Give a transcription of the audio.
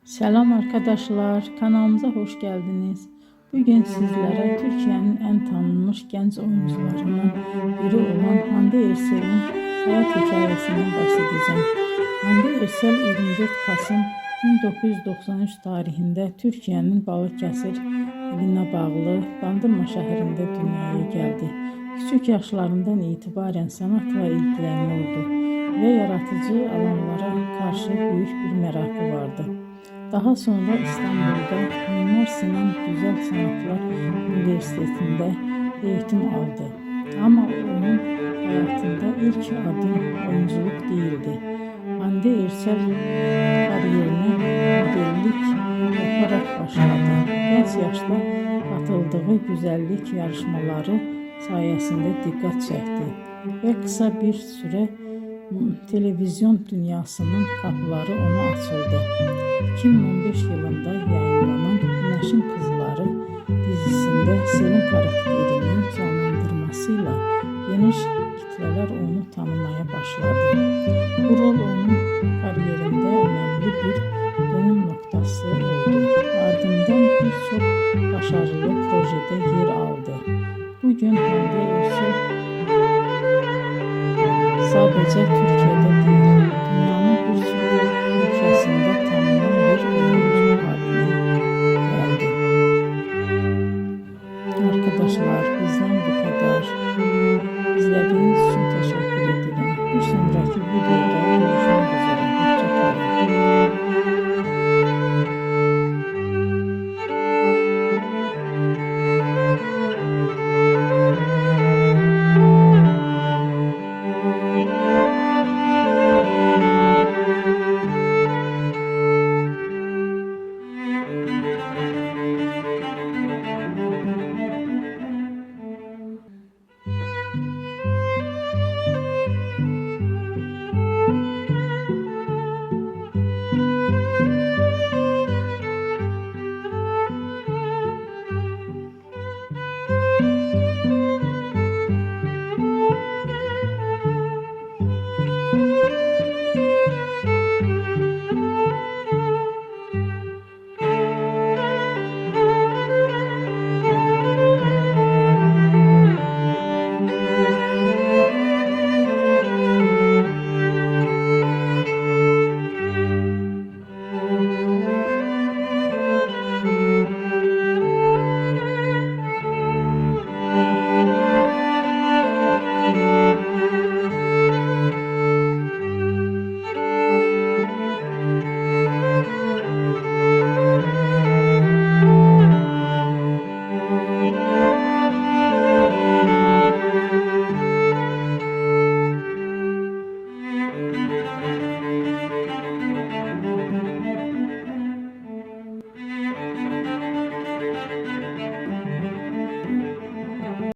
Selam arkadaşlar, kanalımıza hoş geldiniz. Bugün sizlere Türkiye'nin en tanınmış genç oyuncularından biri olan Hande Erçel'in hayat hikayesinden bahsedeceğim. Hande Erçel 24 Kasım 1993 tarihinde Türkiye'nin Balıkesir iline bağlı Bandırma şehrinde dünyaya geldi. Küçük yaşlarından itibaren sanatla ilgileniyordu ve yaratıcı alanlara karşı büyük bir merakı vardı. Daha sonra İstanbul'da Mimar Sinan Güzel Sanatlar Üniversitesi'nde eğitim aldı. Ama onun hayatında ilk adım oyunculuk değildi. Hande Erçel kariyerine modellik yaparak başladı. Genç yaşta katıldığı güzellik yarışmaları sayesinde dikkat çekti ve kısa bir süre televizyon dünyasının kapıları ona açıldı. 2015 yılında yayınlanan Güneşin Kızları dizisinde Selin karakterinin canlandırmasıyla geniş kitleler onu tanımaya başladı. Bu rol onun kariyerinde önemli bir dönüm noktası oldu. Ardından birçok başarılı projede yer aldı. Bugün Hande Erçel sadece Türkiye'de değil,